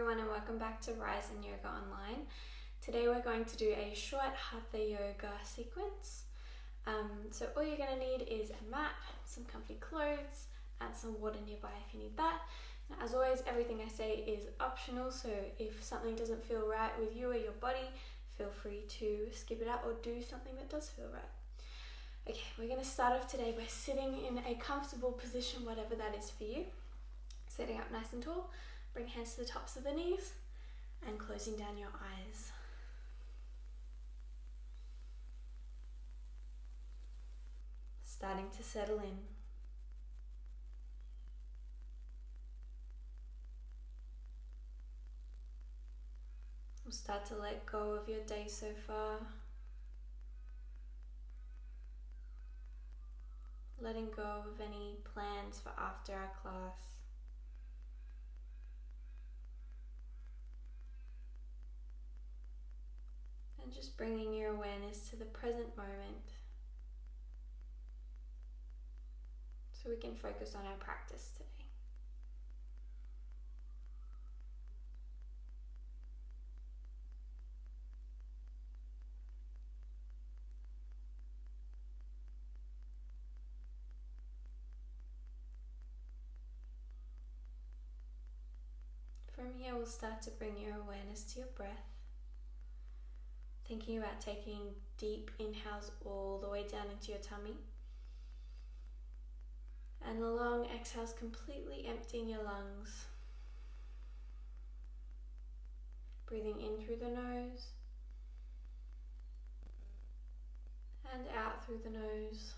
everyone, and welcome back to Rise in Yoga Online. Today we're going to do a short Hatha Yoga sequence. So all you're going to need is a mat, some comfy clothes, and some water nearby if you need that. Now, as always, everything I say is optional, so if something doesn't feel right with you or your body, feel free to skip it out or do something that does feel right. Okay, we're going to start off today by sitting in a comfortable position, whatever that is for you. Sitting up nice and tall, bring hands to the tops of the knees and closing down your eyes. Starting to settle in. We'll start to let go of your day so far. Letting go of any plans for after our class. And just bringing your awareness to the present moment so we can focus on our practice today. From here, we'll start to bring your awareness to your breath. Thinking about taking deep inhales all the way down into your tummy. And the long exhales completely emptying your lungs. Breathing in through the nose. And out through the nose.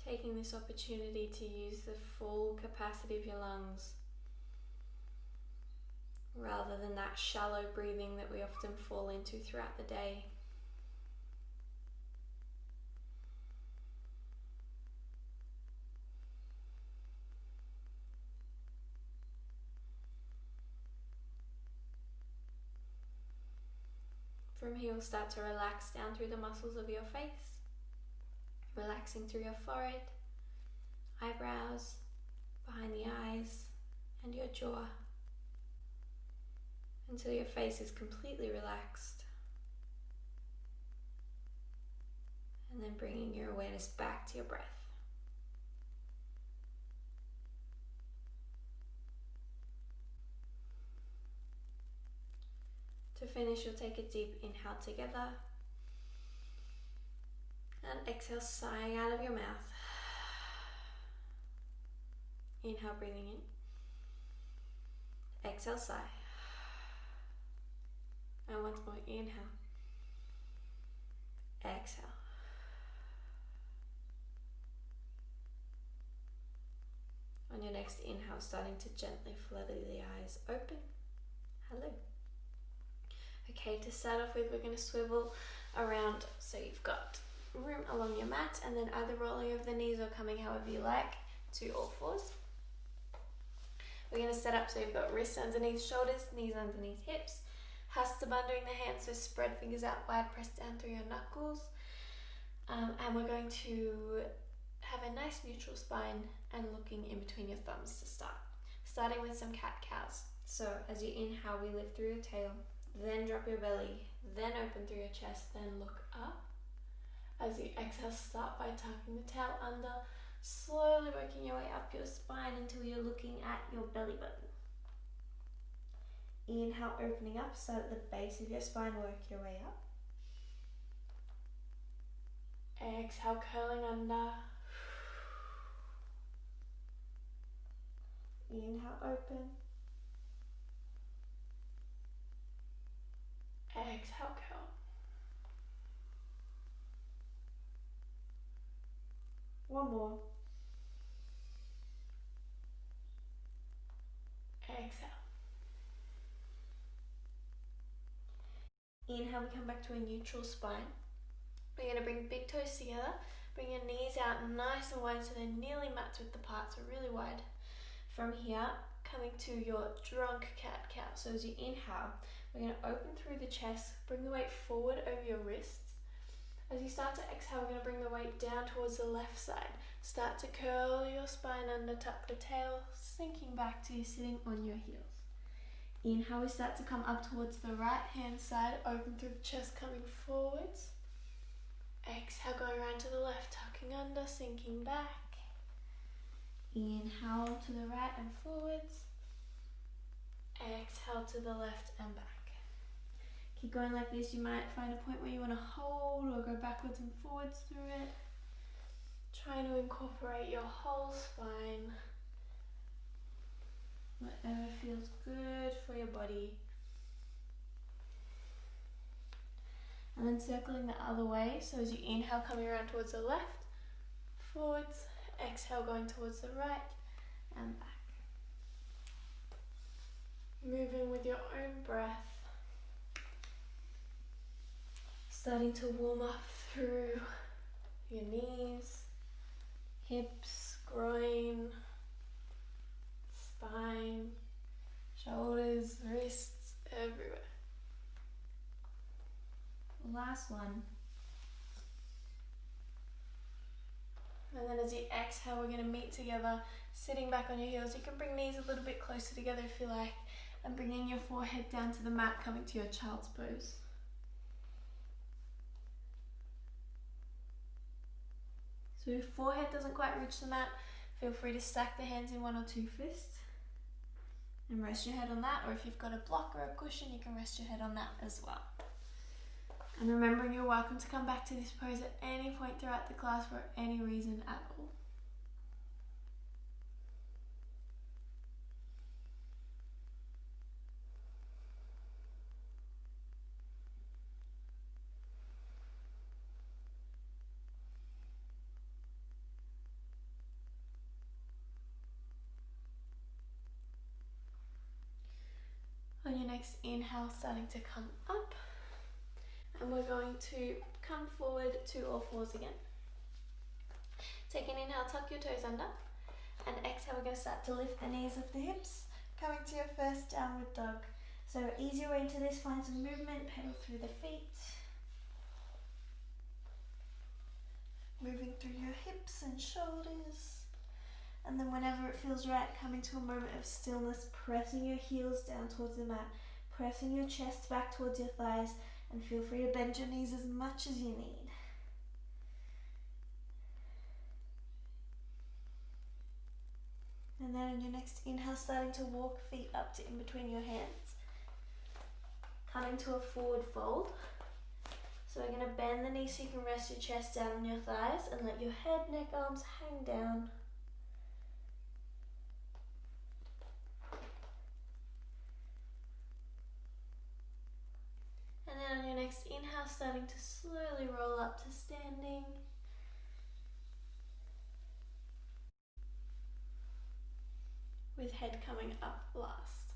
Taking this opportunity to use the full capacity of your lungs rather than that shallow breathing that we often fall into throughout the day. From here, we'll start to relax down through the muscles of your face. Relaxing through your forehead, eyebrows, behind the eyes, and your jaw, until your face is completely relaxed. And then bringing your awareness back to your breath. To finish, you'll take a deep inhale together. And exhale, sighing out of your mouth. Inhale, breathing in. Exhale, sigh. And once more, inhale. Exhale. On your next inhale, starting to gently flutter the eyes open. Hello. Okay, to start off with, we're going to swivel around so you've got room along your mat, and then either rolling over the knees or coming however you like to all fours. We're going to set up so you've got wrists underneath shoulders, knees underneath hips, Hasta banding the hands, so spread fingers out wide, press down through your knuckles, and we're going to have a nice neutral spine and looking in between your thumbs to start. Starting with some cat-cows. So as you inhale, we lift through your tail, then drop your belly, then open through your chest, then look up. As you exhale, start by tucking the tail under, slowly working your way up your spine until you're looking at your belly button. Inhale, opening up, start at the base of your spine, work your way up. Exhale, curling under. Inhale, open. Exhale, curl. One more. Exhale. Inhale, we come back to a neutral spine. We're going to bring big toes together, Bring your knees out nice and wide so they're nearly matched with the part, so really wide. From here, coming to your drunk cat-cow. So as you inhale, we're going to open through the chest, bring the weight forward over your wrists. As you start to exhale, we're going to bring the weight down towards the left side. Start to curl your spine under, tuck the tail, sinking back to you sitting on your heels. Inhale, we start to come up towards the right hand side, open through the chest, coming forwards. Exhale, going around to the left, tucking under, sinking back. Inhale to the right and forwards. Exhale to the left and back. Keep going like this. You might find a point where you want to hold or go backwards and forwards through it. Trying to incorporate your whole spine. Whatever feels good for your body. And then circling the other way. So as you inhale, coming around towards the left, forwards. Exhale, going towards the right and back. Moving with your own breath. Starting to warm up through your knees, hips, groin, spine, shoulders, wrists, everywhere. Last one. And then as you exhale, we're going to meet together, sitting back on your heels. You can bring knees a little bit closer together if you like, and bringing your forehead down to the mat, coming to your child's pose. So if forehead doesn't quite reach the mat, feel free to stack the hands in 1 or 2 fists and rest your head on that, or if you've got a block or a cushion, you can rest your head on that as well. And remembering you're welcome to come back to this pose at any point throughout the class for any reason at all. On your next inhale, starting to come up. And we're going to come forward to all fours again. Take an inhale, tuck your toes under. And exhale, we're going to start to lift the knees of the hips. Coming to your first downward dog. So ease your way into this, find some movement, pedal through the feet. Moving through your hips and shoulders. And then whenever it feels right, coming to a moment of stillness, pressing your heels down towards the mat, pressing your chest back towards your thighs, and feel free to bend your knees as much as you need. And then on your next inhale, starting to walk feet up to in between your hands. Coming to a forward fold. So we're going to bend the knees so you can rest your chest down on your thighs and let your head, neck, arms hang down. And then on your next inhale, starting to slowly roll up to standing. With head coming up last.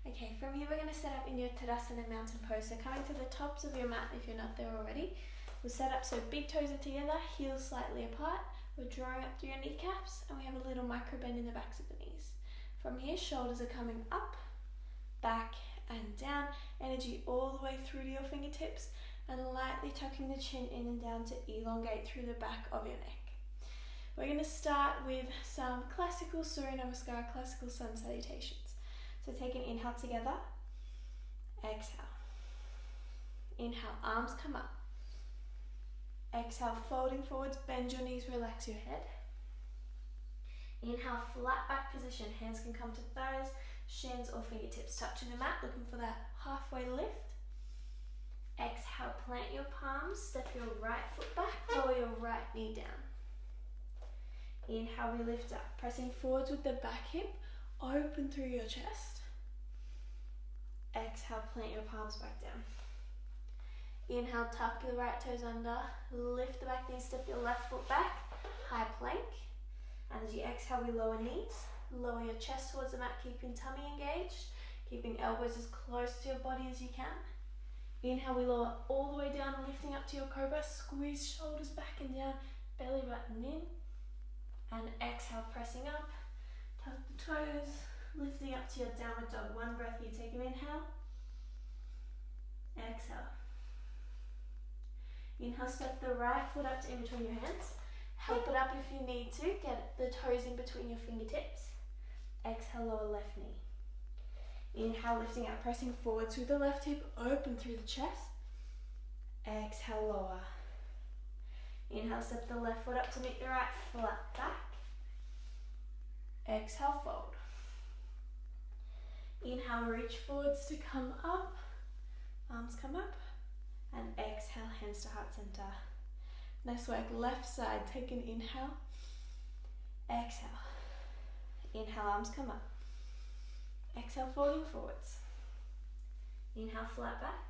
Okay, from here we're going to set up in your Tadasana mountain pose. So coming to the tops of your mat if you're not there already. We'll set up so big toes are together, heels slightly apart. We're drawing up through your kneecaps and we have a little micro bend in the backs of the knees. From here, shoulders are coming up, back and down. Energy all the way through to your fingertips and lightly tucking the chin in and down to elongate through the back of your neck. We're going to start with some classical Surya Namaskar, classical sun salutations. So take an inhale together, exhale. Inhale, arms come up. Exhale, folding forwards, bend your knees, relax your head. Inhale, flat back position, hands can come to thighs, shins or fingertips touching the mat, looking for that halfway lift. Exhale, plant your palms, step your right foot back, lower your right knee down. Inhale, we lift up, pressing forwards with the back hip, open through your chest. Exhale, plant your palms back down. Inhale, tuck your right toes under, lift the back knee, step your left foot back, high plank. And as you exhale, we lower knees, lower your chest towards the mat, keeping tummy engaged, keeping elbows as close to your body as you can. Inhale, we lower all the way down, lifting up to your cobra, squeeze shoulders back and down, belly button in, and exhale, pressing up, tuck the toes, lifting up to your downward dog. One breath here, take an inhale, exhale. Inhale, step the right foot up to in between your hands. Help it up if you need to. Get the toes in between your fingertips. Exhale, lower left knee. Inhale, lifting up, pressing forward through the left hip, open through the chest. Exhale, lower. Inhale, step the left foot up to meet the right, flat back. Exhale, fold. Inhale, reach forwards to come up. Arms come up. And exhale, hands to heart center. Nice work. Left side, take an inhale. Exhale. Inhale, arms come up. Exhale, folding forwards. Inhale, flat back.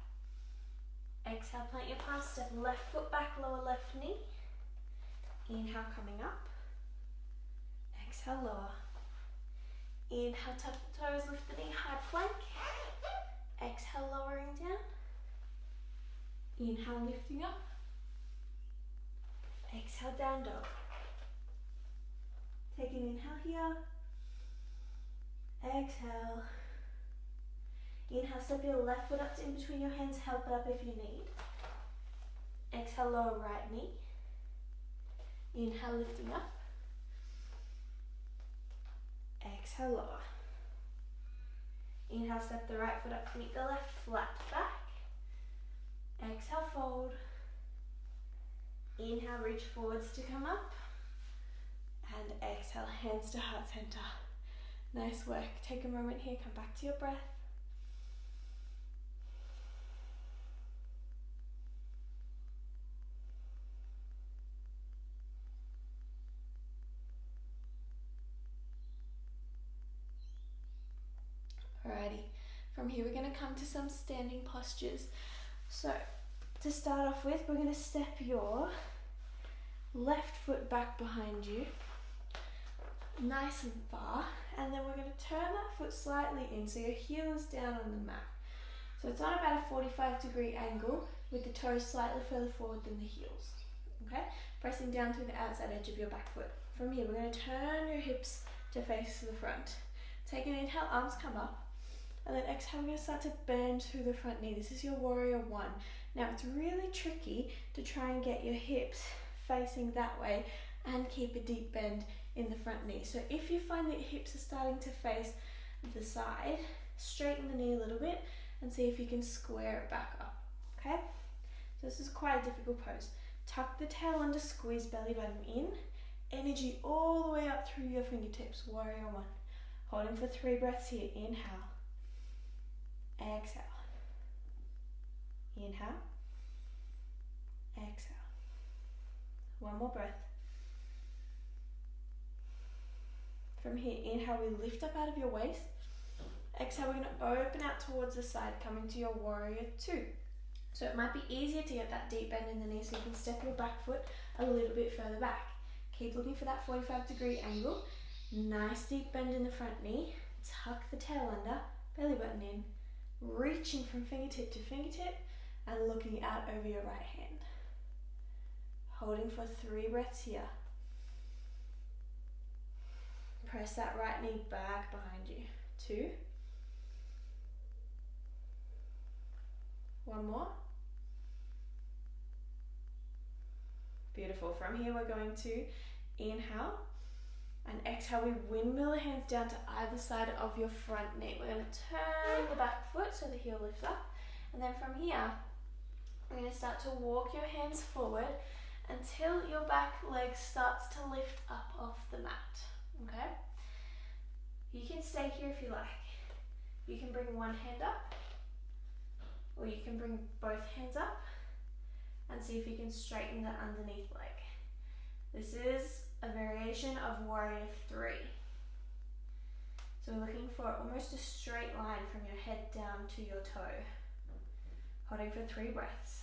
Exhale, plant your palms, step left foot back, lower left knee. Inhale, coming up. Exhale, lower. Inhale, tuck the toes, lift the knee, high plank. Exhale, lowering down. Inhale, lifting up. Exhale, down dog. Take an inhale here. Exhale. Inhale, step your left foot up to in between your hands, help it up if you need. Exhale, lower right knee. Inhale, lifting up. Exhale, lower. Inhale, step the right foot up to meet the left, flat back. Exhale, fold. Inhale, reach forwards to come up. And exhale, hands to heart center. Nice work. Take a moment here, come back to your breath. Alrighty, from here we're going to come to some standing postures. So, to start off with, we're going to step your left foot back behind you, nice and far, and then we're going to turn that foot slightly in so your heel is down on the mat. So it's on about a 45-degree angle with the toes slightly further forward than the heels. Okay, pressing down through the outside edge of your back foot. From here, we're going to turn your hips to face the front. Take an inhale, arms come up. And then exhale, we're going to start to bend through the front knee. This is your warrior one. Now it's really tricky to try and get your hips facing that way and keep a deep bend in the front knee. So if you find that your hips are starting to face the side, straighten the knee a little bit and see if you can square it back up. Okay? So this is quite a difficult pose. Tuck the tail under, squeeze belly button in. Energy all the way up through your fingertips. Warrior one. Holding for 3 breaths here. Inhale. Exhale. Inhale. Exhale. One more breath. From here, inhale, we lift up out of your waist. Exhale, we're going to open out towards the side, coming to your warrior two. So it might be easier to get that deep bend in the knee so you can step your back foot a little bit further back. Keep looking for that 45-degree angle. Nice deep bend in the front knee. Tuck the tail under, belly button in. Reaching from fingertip to fingertip and looking out over your right hand. Holding for 3 breaths here. Press that right knee back behind you. 2. 1 more. Beautiful. From here we're going to inhale and exhale. We windmill the hands down to either side of your front knee. We're going to turn the back foot so the heel lifts up. And then from here, we're going to start to walk your hands forward until your back leg starts to lift up off the mat. Okay? You can stay here if you like. You can bring one hand up, or you can bring both hands up and see if you can straighten the underneath leg. This is a variation of warrior 3. So we're looking for almost a straight line from your head down to your toe. Holding for 3 breaths.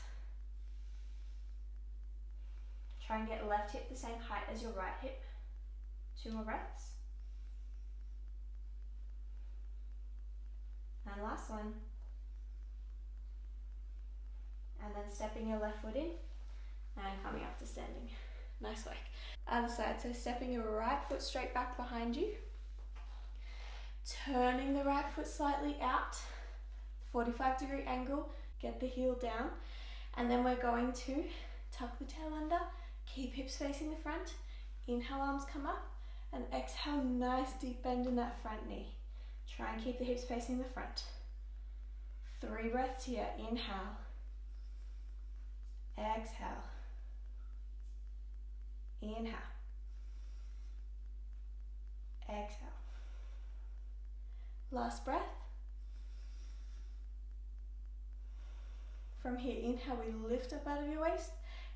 Try and get left hip the same height as your right hip. 2 more breaths. And last one. And then stepping your left foot in and coming up to standing. Nice work. Other side, so stepping your right foot straight back behind you. Turning the right foot slightly out, 45-degree angle, get the heel down. And then we're going to tuck the tail under, keep hips facing the front. Inhale, arms come up, and exhale, nice deep bend in that front knee. Try and keep the hips facing the front. 3 breaths here. Inhale. Exhale. Inhale. Exhale. Last breath. From here, inhale, we lift up out of your waist.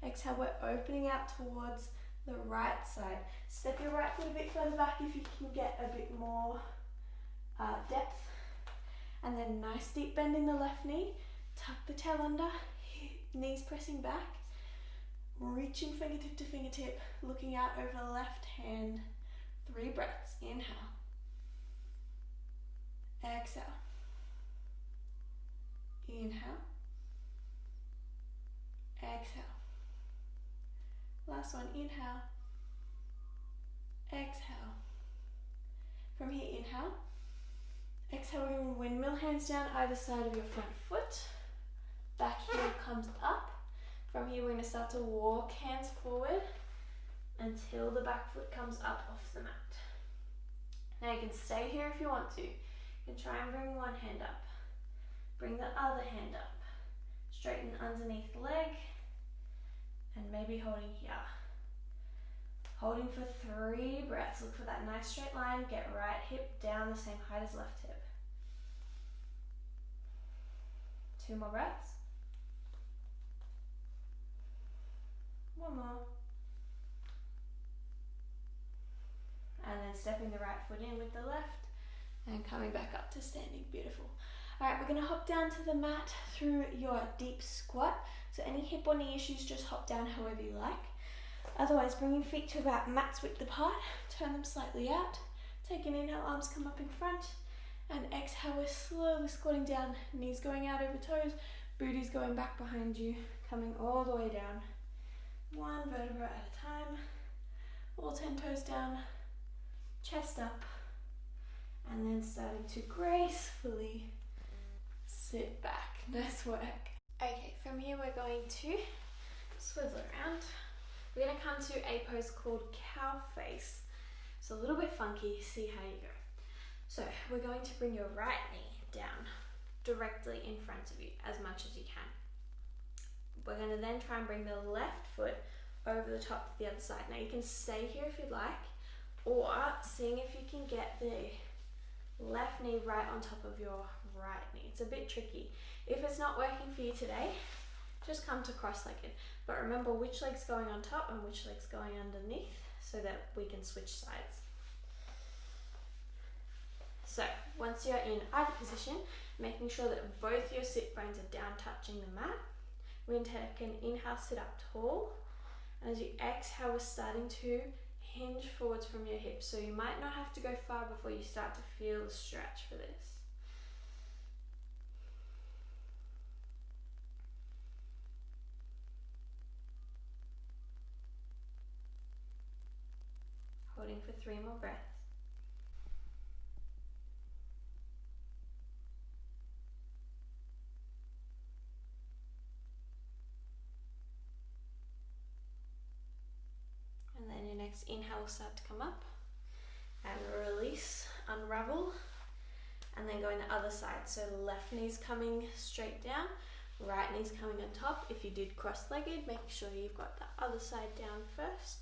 Exhale, we're opening out towards the right side. Step your right foot a bit further back if you can get a bit more depth. And then nice deep bend in the left knee. Tuck the tail under, knees pressing back. Reaching fingertip to fingertip, looking out over the left hand. 3 breaths. Inhale. Exhale. Inhale. Exhale. Last one. Inhale. Exhale. From here, inhale. Exhale, we're going to windmill hands down either side of your front foot. Back heel comes up. From here, we're going to start to walk hands forward until the back foot comes up off the mat. Now you can stay here if you want to. You can try and bring one hand up. Bring the other hand up. Straighten underneath the leg. And maybe holding here. Holding for 3 breaths. Look for that nice straight line. Get right hip down the same height as left hip. 2 more breaths. 1 more. And then stepping the right foot in with the left and coming back up to standing. Beautiful. All right, we're going to hop down to the mat through your deep squat. So any hip or knee issues, just hop down however you like. Otherwise, bring your feet to about mat's width apart. Turn them slightly out. Take an inhale, arms come up in front. And exhale, we're slowly squatting down. Knees going out over toes. Booty's going back behind you. Coming all the way down. 1 vertebra at a time. All 10 toes down. Chest up. And then starting to gracefully sit back. Nice work. Okay, from here we're going to swivel around. We're going to come to a pose called cow face. It's a little bit funky, see how you go. So we're going to bring your right knee down directly in front of you as much as you can. We're going to then try and bring the left foot over the top of the other side. Now you can stay here if you'd like, or seeing if you can get the left knee right on top of your right knee. It's a bit tricky. If it's not working for you today, just come to cross-legged. But remember which leg's going on top and which leg's going underneath so that we can switch sides. So once you're in either position, making sure that both your sit bones are down touching the mat. We're going to take an inhale, sit up tall. And as you exhale, we're starting to hinge forwards from your hips. So you might not have to go far before you start to feel the stretch for this. Holding for 3 more breaths. And then your next inhale will start to come up and release, unravel, and then going the other side. So left knee's coming straight down, right knee's coming on top. If you did cross-legged, make sure you've got the other side down first.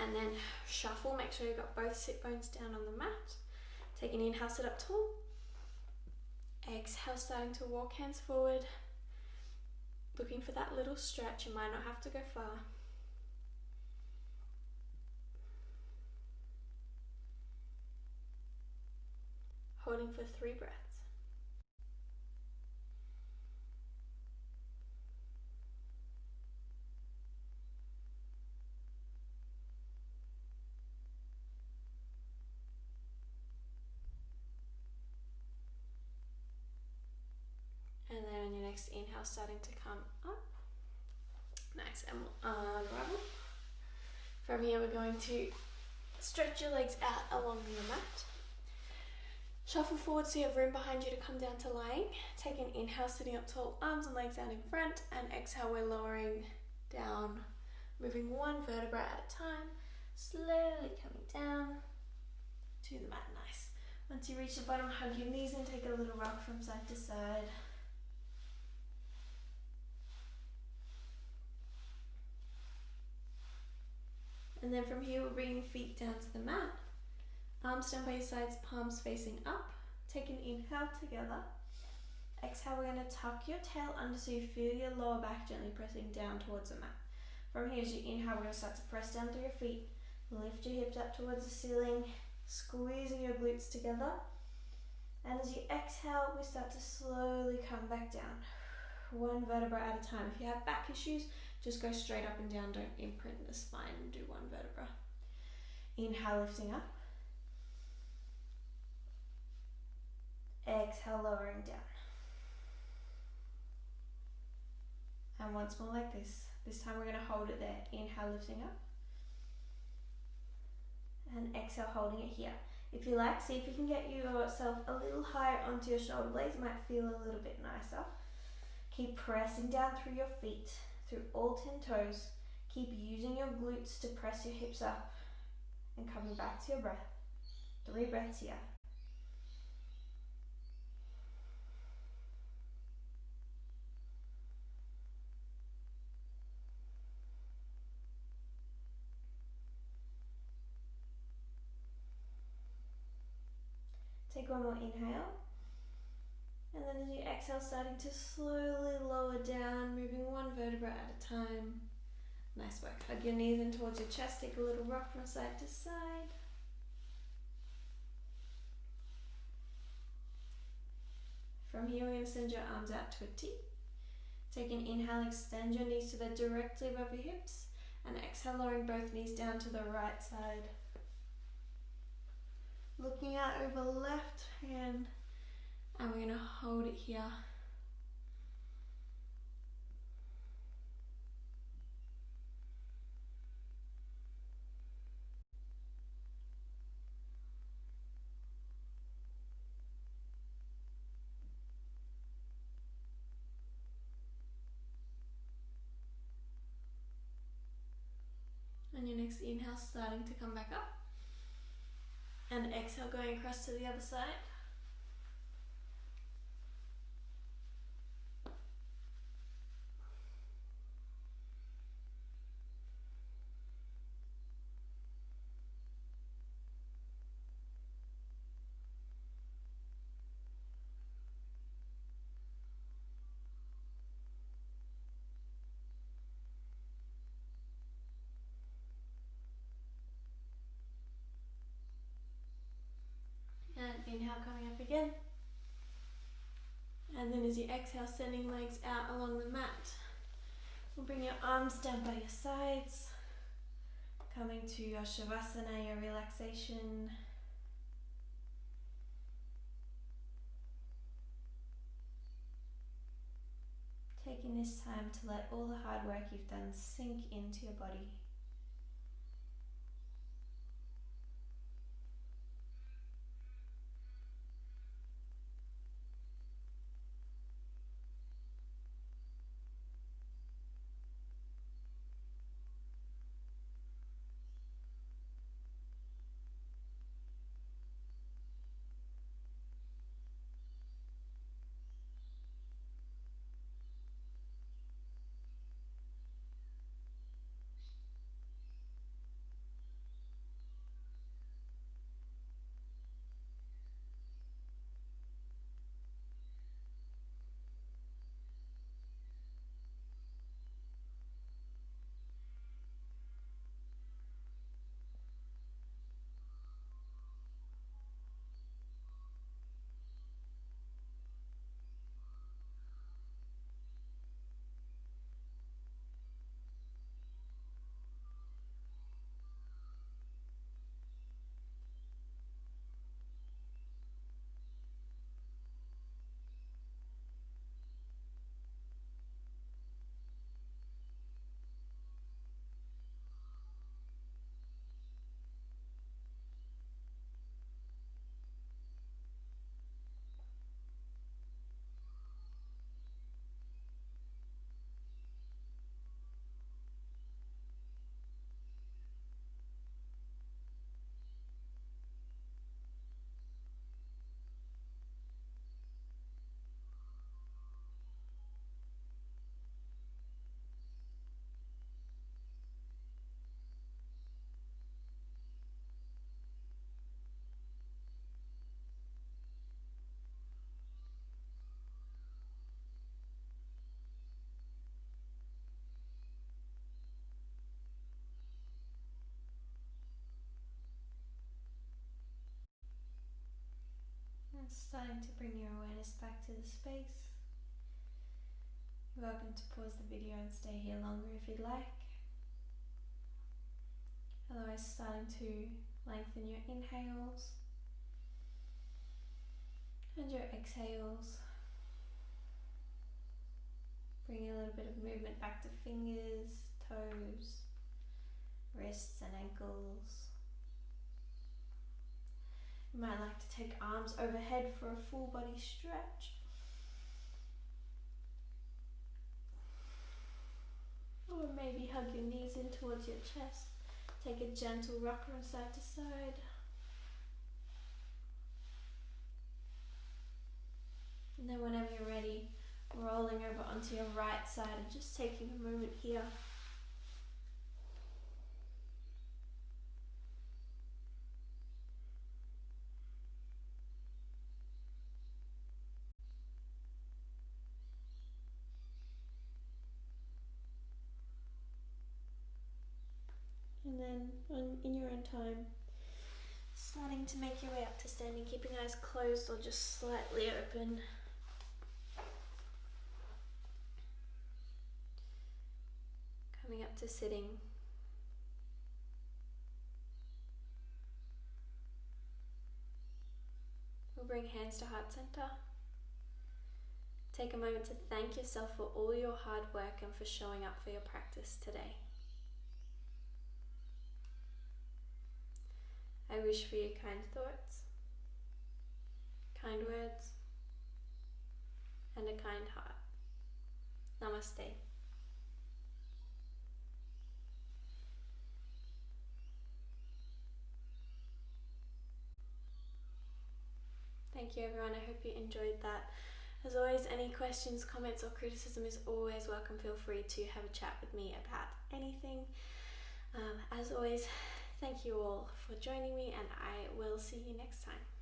And then shuffle, make sure you've got both sit bones down on the mat. Take an inhale, sit up tall. Exhale, starting to walk hands forward. Looking for that little stretch, you might not have to go far. Holding for 3 breaths. And then on your next inhale, starting to come up. Nice, and we'll unravel. From here we're going to stretch your legs out along your mat. Shuffle forward so you have room behind you to come down to lying. Take an inhale, sitting up tall, arms and legs out in front, and exhale, we're lowering down, moving one vertebra at a time, slowly coming down to the mat. Nice. Once you reach the bottom, hug your knees and take a little rock from side to side. And then from here, we'll bring your feet down to the mat. Arms down by your sides, palms facing up. Take an inhale together. Exhale, we're going to tuck your tail under so you feel your lower back gently pressing down towards the mat. From here, as you inhale, we're going to start to press down through your feet. Lift your hips up towards the ceiling, squeezing your glutes together. And as you exhale, we start to slowly come back down, one vertebra at a time. If you have back issues, just go straight up and down. Don't imprint the spine and do one vertebra. Inhale, lifting up. Exhale, lowering down. And once more like this. This time we're going to hold it there. Inhale, lifting up. And exhale, holding it here. If you like, see if you can get yourself a little higher onto your shoulder blades. It might feel a little bit nicer. Keep pressing down through your feet, through all 10 toes. Keep using your glutes to press your hips up and coming back to your breath. 3 breaths here. Take one more inhale. And then as you exhale, starting to slowly lower down, moving one vertebra at a time. Nice work. Hug your knees in towards your chest. Take a little rock from side to side. From here, we're going to send your arms out to a T. Take an inhale, extend your knees to the directly above your hips. And exhale, lowering both knees down to the right side. Looking out over left hand, and we're going to hold it here. And your next inhale, starting to come back up. And exhale, going across to the other side. And inhale, coming up again. And then as you exhale, sending legs out along the mat. We'll bring your arms down by your sides. Coming to your Shavasana, your relaxation. Taking this time to let all the hard work you've done sink into your body. And starting to bring your awareness back to the space. You're welcome to pause the video and stay here longer if you'd like. Otherwise, starting to lengthen your inhales and your exhales. Bring a little bit of movement back to fingers, toes, wrists and ankles. You might like to take arms overhead for a full body stretch. Or maybe hug your knees in towards your chest. Take a gentle rock from side to side. And then whenever you're ready, rolling over onto your right side and just taking a moment here. And then in your own time, starting to make your way up to standing, keeping eyes closed or just slightly open. Coming up to sitting. We'll bring hands to heart center. Take a moment to thank yourself for all your hard work and for showing up for your practice today. I wish for you kind thoughts, kind words, and a kind heart. Namaste. Thank you everyone, I hope you enjoyed that. As always, any questions, comments or criticism is always welcome. Feel free to have a chat with me about anything. As always, thank you all for joining me and I will see you next time.